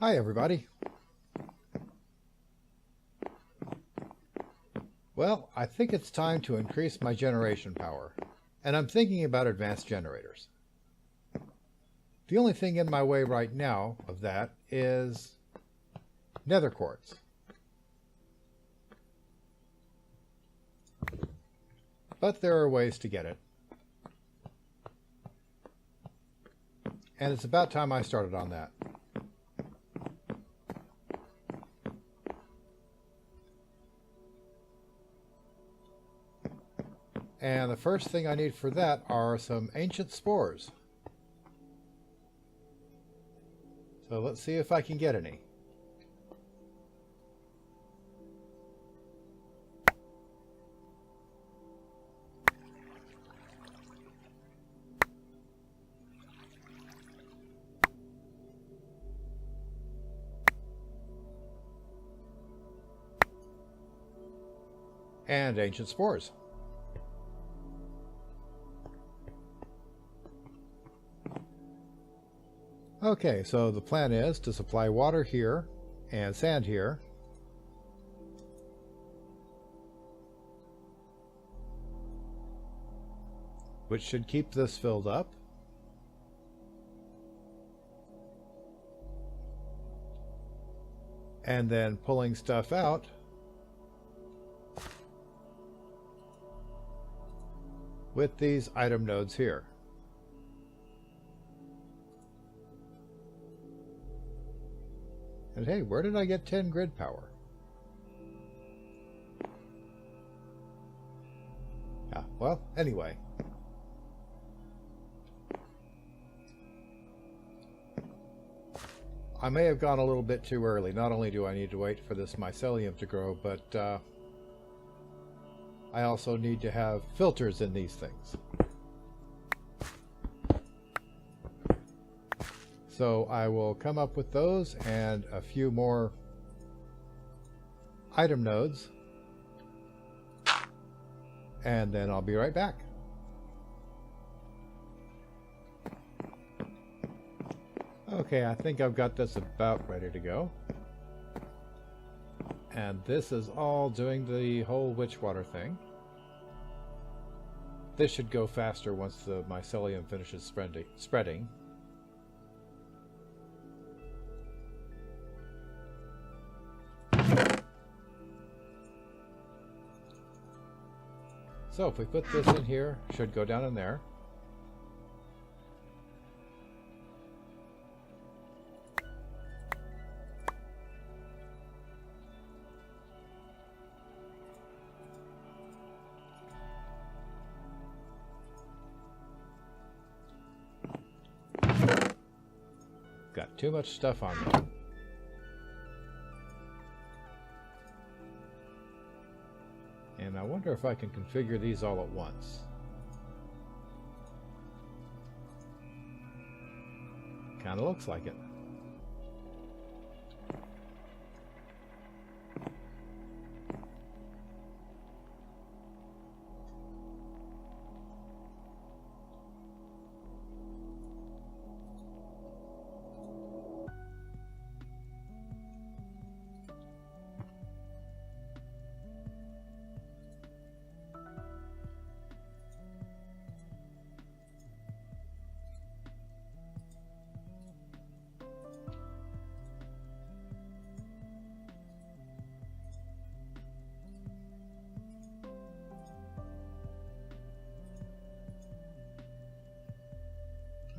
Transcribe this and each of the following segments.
Hi everybody. Well, I think it's time to increase my generation power, and I'm thinking about advanced generators. The only thing in my way right now of that is nether quartz. But there are ways to get it. And it's about time I started on that. And the first thing I need for that are some ancient spores. So let's see if I can get any. And ancient spores. Okay, so the plan is to supply water here and sand here. Which should keep this filled up. And then pulling stuff out with these item nodes here. And hey, where did I get 10 grid power? Yeah, well, anyway. I may have gone a little bit too early. Not only do I need to wait for this mycelium to grow, but I also need to have filters in these things. So I will come up with those and a few more item nodes, and then I'll be right back. Okay, I think I've got this about ready to go. And this is all doing the whole witch water thing. This should go faster once the mycelium finishes spreading. So if we put this in here, it should go down in there. Got too much stuff on me. And I wonder if I can configure these all at once. Kinda looks like it.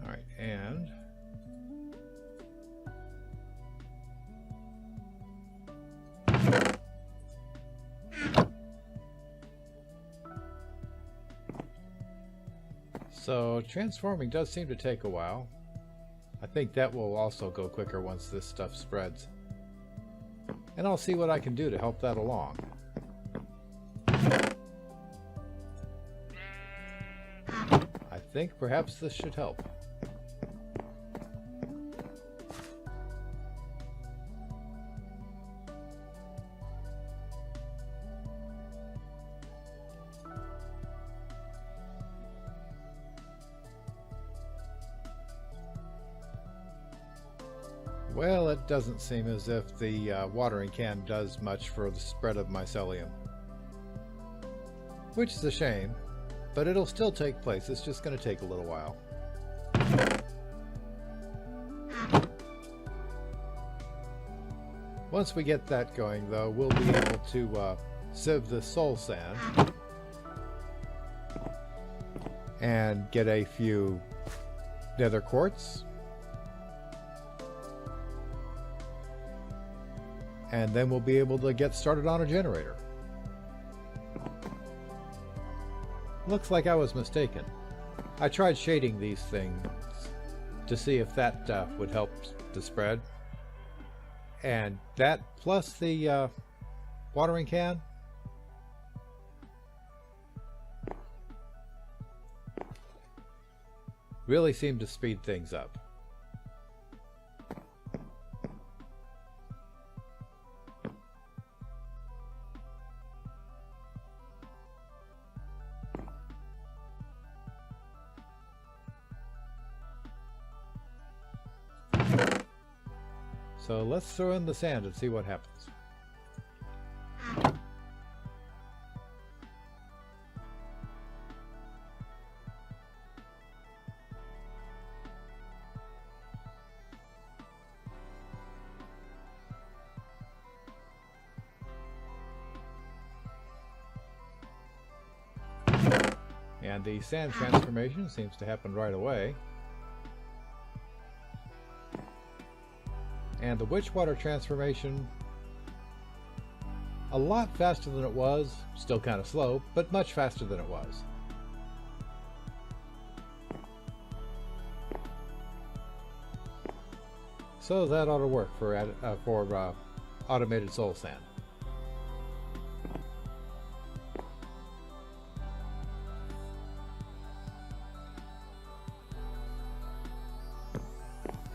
Alright, and so transforming does seem to take a while. I think that will also go quicker once this stuff spreads. And I'll see what I can do to help that along. I think perhaps this should help. Well, it doesn't seem as if the watering can does much for the spread of mycelium. Which is a shame, but it'll still take place. It's just going to take a little while. Once we get that going, though, we'll be able to sieve the soul sand and get a few nether quartz. And then we'll be able to get started on a generator. Looks like I was mistaken. I tried shading these things to see if that would help the spread. And that plus the watering can really seemed to speed things up. So let's throw in the sand and see what happens. And the sand transformation seems to happen right away. And the witch water transformation, a lot faster than it was, still kind of slow, but much faster than it was. So that ought to work for automated soul sand.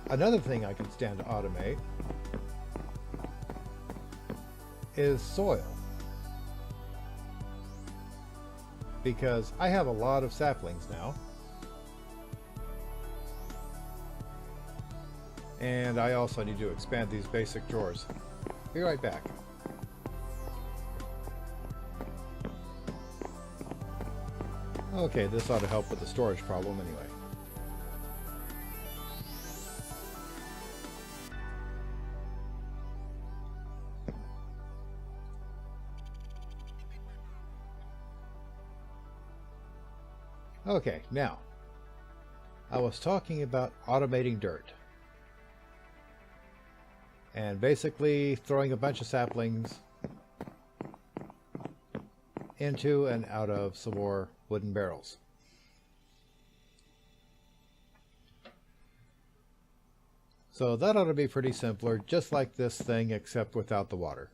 Another thing I can stand to automate is soil. Because I have a lot of saplings now. And I also need to expand these basic drawers. Be right back. Okay, this ought to help with the storage problem anyway. Okay, now, I was talking about automating dirt. And basically throwing a bunch of saplings into and out of some more wooden barrels. So that ought to be pretty simpler, just like this thing, except without the water.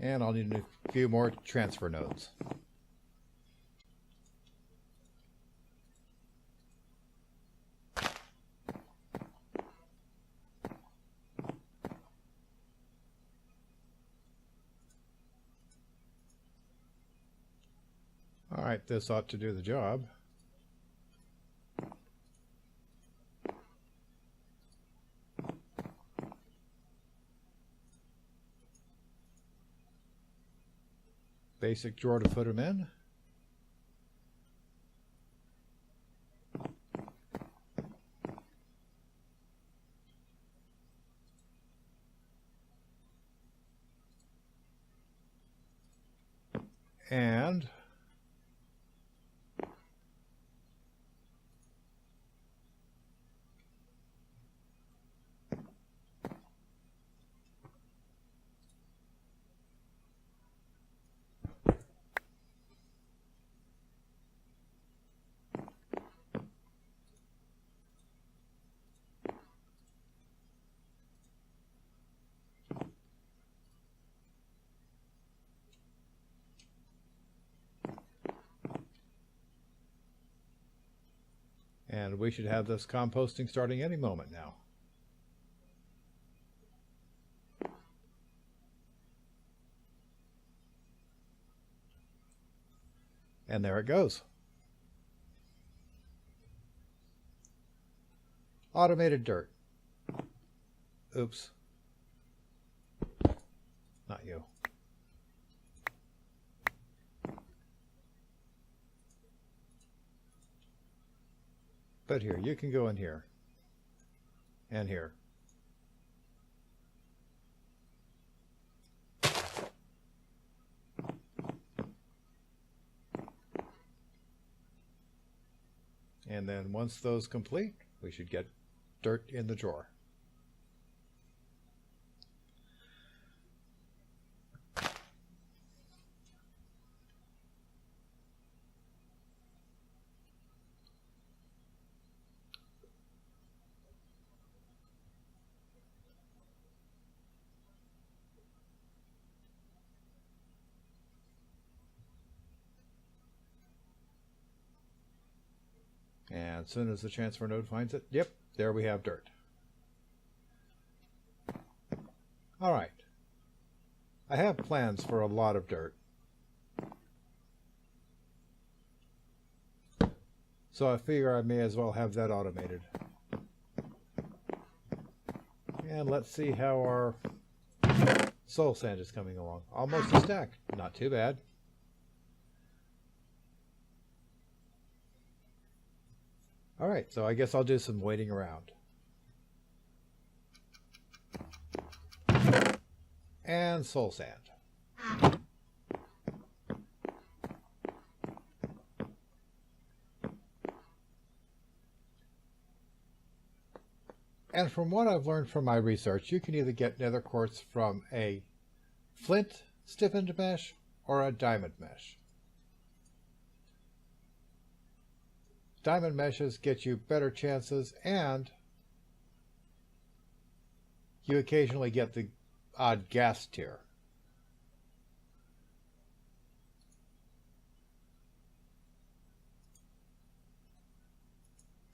And I'll need a few more transfer nodes. All right, this ought to do the job. Basic drawer to put them in. And And we should have this composting starting any moment now. And there it goes. Automated dirt. Oops. Not you. But here, you can go in here. And here. And then once those complete, we should get dirt in the drawer. And as soon as the transfer node finds it, yep, there we have dirt. All right. I have plans for a lot of dirt. So I figure I may as well have that automated. And let's see how our soul sand is coming along. Almost a stack. Not too bad. All right, so I guess I'll do some waiting around. And soul sand. And from what I've learned from my research, you can either get nether quartz from a flint stiffened mesh or a diamond mesh. Diamond meshes get you better chances, and you occasionally get the odd gas tier.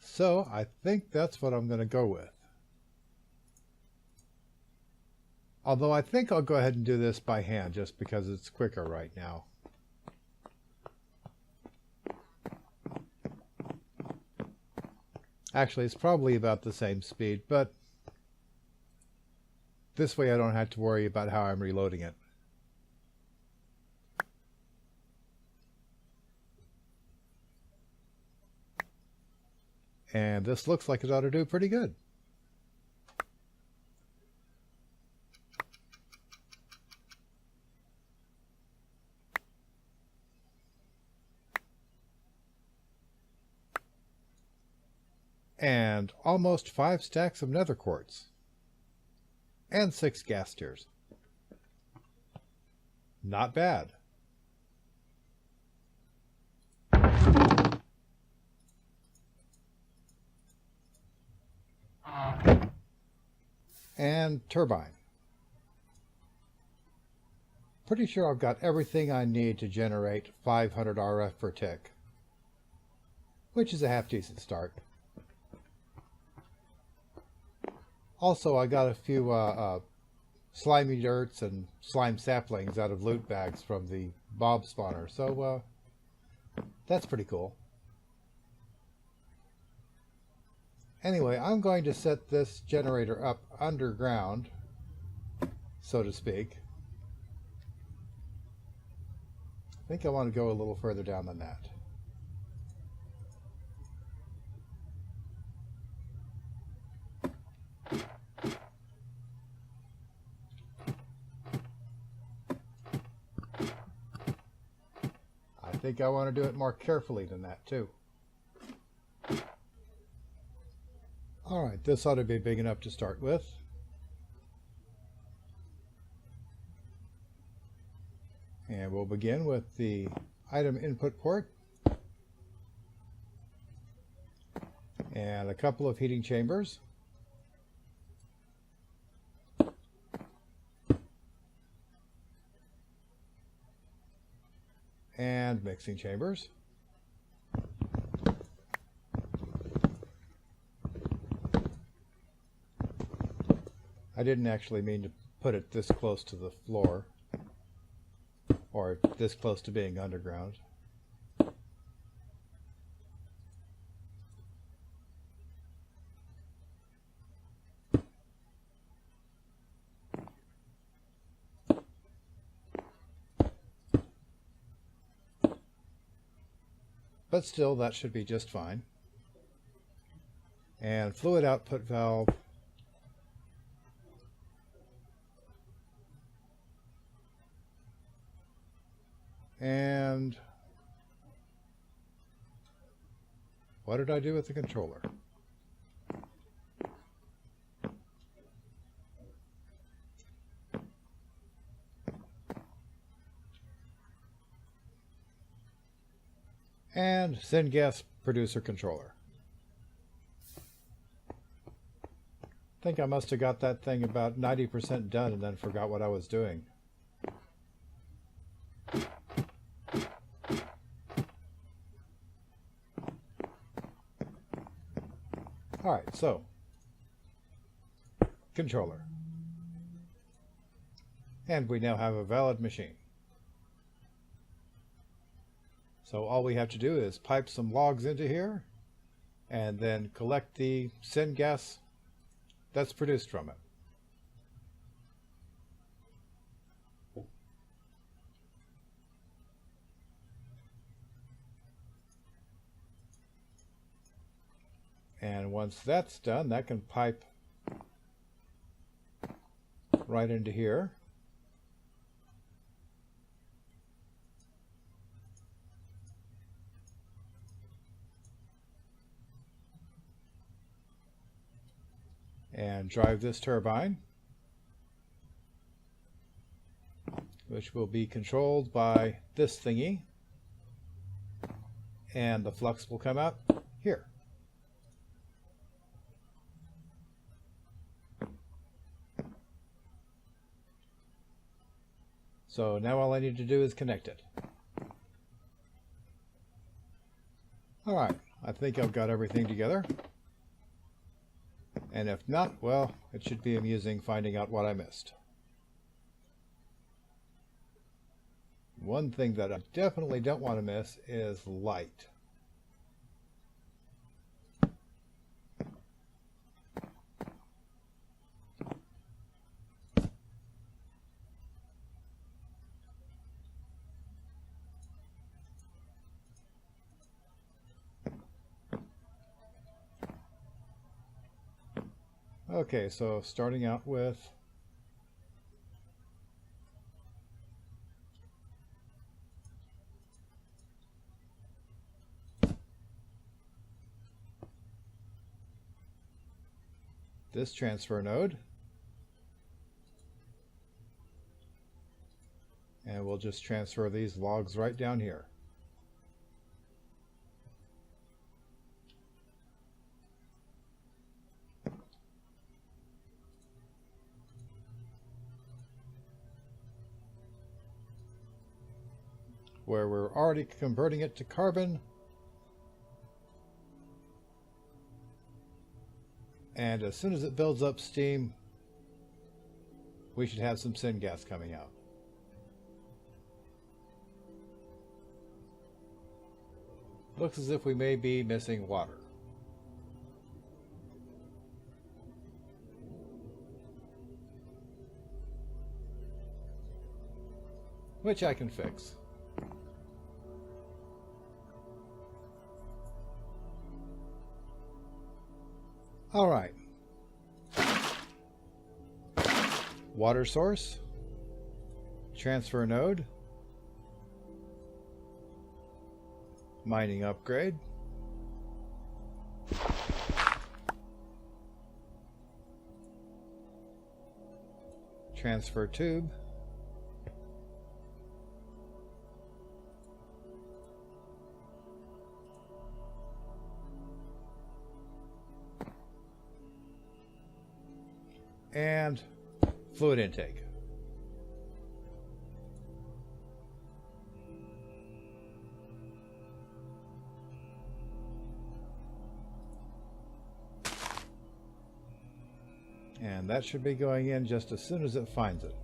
So I think that's what I'm going to go with. Although I think I'll go ahead and do this by hand just because it's quicker right now. Actually, it's probably about the same speed, but this way I don't have to worry about how I'm reloading it. And this looks like it ought to do pretty good. And almost 5 stacks of nether quartz. And 6 gas tiers. Not bad. And turbine. Pretty sure I've got everything I need to generate 500 RF per tick, which is a half decent start. Also, I got a few slimy dirts and slime saplings out of loot bags from the Bob spawner, so that's pretty cool. Anyway, I'm going to set this generator up underground, so to speak. I think I want to go a little further down than that. I think I want to do it more carefully than that too. Alright, this ought to be big enough to start with. And we'll begin with the item input port. And a couple of heating chambers. And mixing chambers. I didn't actually mean to put it this close to the floor, or this close to being underground. But still, that should be just fine. And fluid output valve. And what did I do with the controller? And syngas producer controller. I think I must have got that thing about 90% done and then forgot what I was doing. Alright, so controller. And we now have a valid machine. So all we have to do is pipe some logs into here and then collect the syngas that's produced from it. And once that's done, that can pipe right into here. And drive this turbine, which will be controlled by this thingy, and the flux will come out here. So now all I need to do is connect it. Alright, I think I've got everything together. And if not, well, it should be amusing finding out what I missed. One thing that I definitely don't want to miss is light. Okay, so starting out with this transfer node, and we'll just transfer these logs right down here. Where we're already converting it to carbon. And as soon as it builds up steam, we should have some syngas coming out. Looks as if we may be missing water. Which I can fix. All right. Water source, transfer node, mining upgrade, transfer tube, and fluid intake. And that should be going in just as soon as it finds it.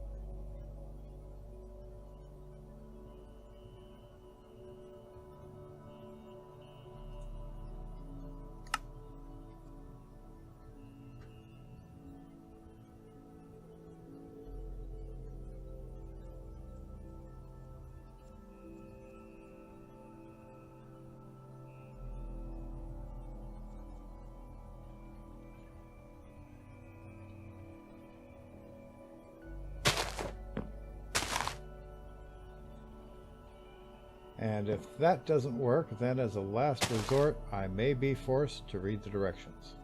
And if that doesn't work, then as a last resort, I may be forced to read the directions.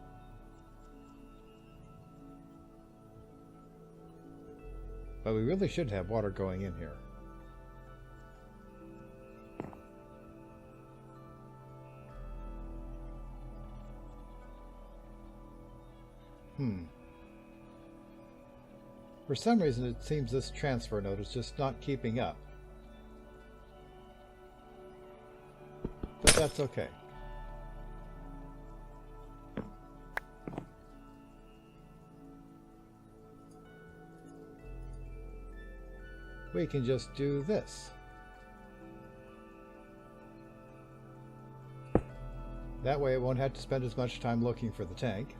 But we really should have water going in here. For some reason, it seems this transfer node is just not keeping up. But that's okay. We can just do this. That way it won't have to spend as much time looking for the tank.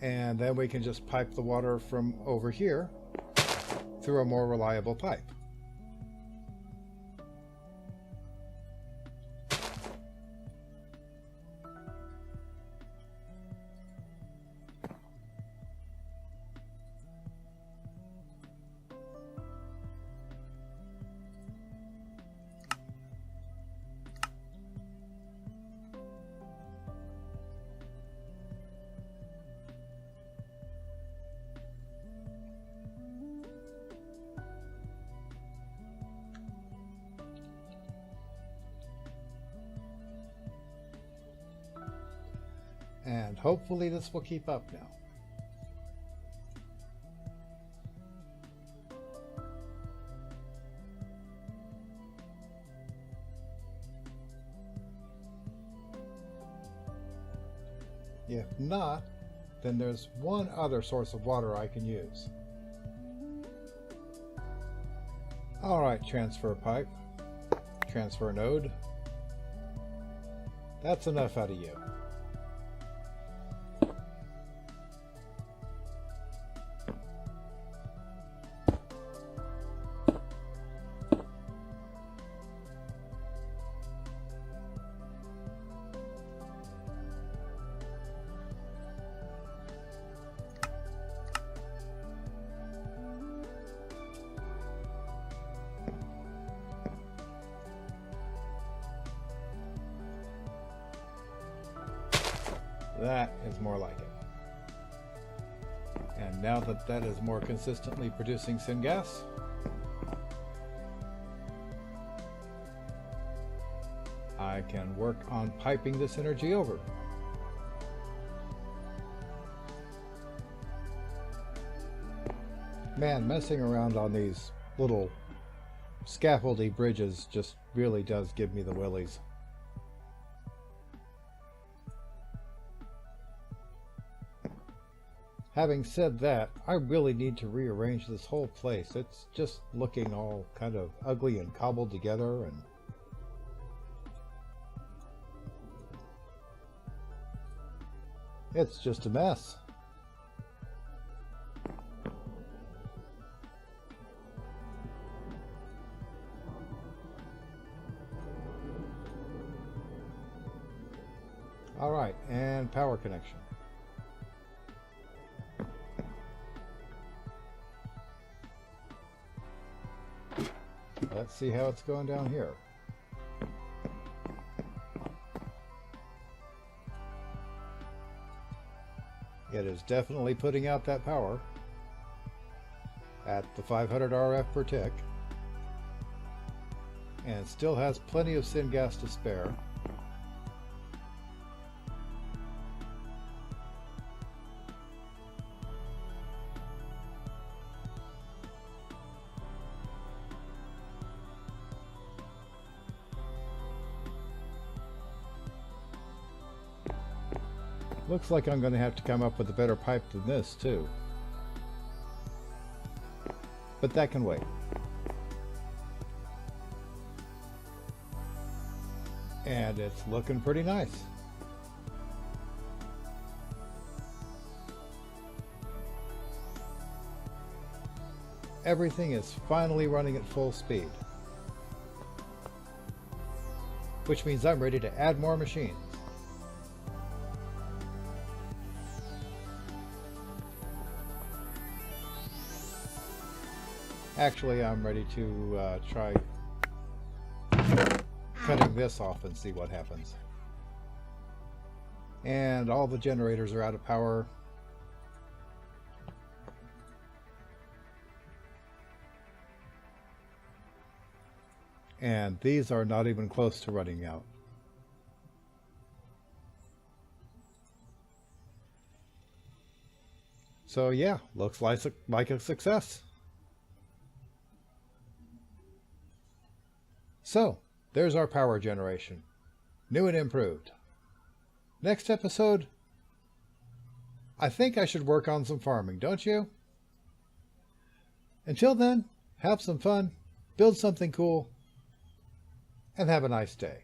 And then we can just pipe the water from over here through a more reliable pipe. And hopefully this will keep up now. If not, then there's one other source of water I can use. Alright, transfer pipe, transfer node. That's enough out of you. That is more like it. And now that that is more consistently producing syngas, I can work on piping this energy over. Man, messing around on these little scaffoldy bridges just really does give me the willies. Having said that, I really need to rearrange this whole place. It's just looking all kind of ugly and cobbled together, and it's just a mess. All right, and power connection. Let's see how it's going down here. It is definitely putting out that power at the 500 RF per tick, and still has plenty of syngas to spare. Looks like I'm going to have to come up with a better pipe than this, too. But that can wait. And it's looking pretty nice. Everything is finally running at full speed. Which means I'm ready to add more machines. Actually, I'm ready to try cutting this off and see what happens. And all the generators are out of power. And these are not even close to running out. So yeah, looks like a success. So, there's our power generation. New and improved. Next episode, I think I should work on some farming, don't you? Until then, have some fun, build something cool, and have a nice day.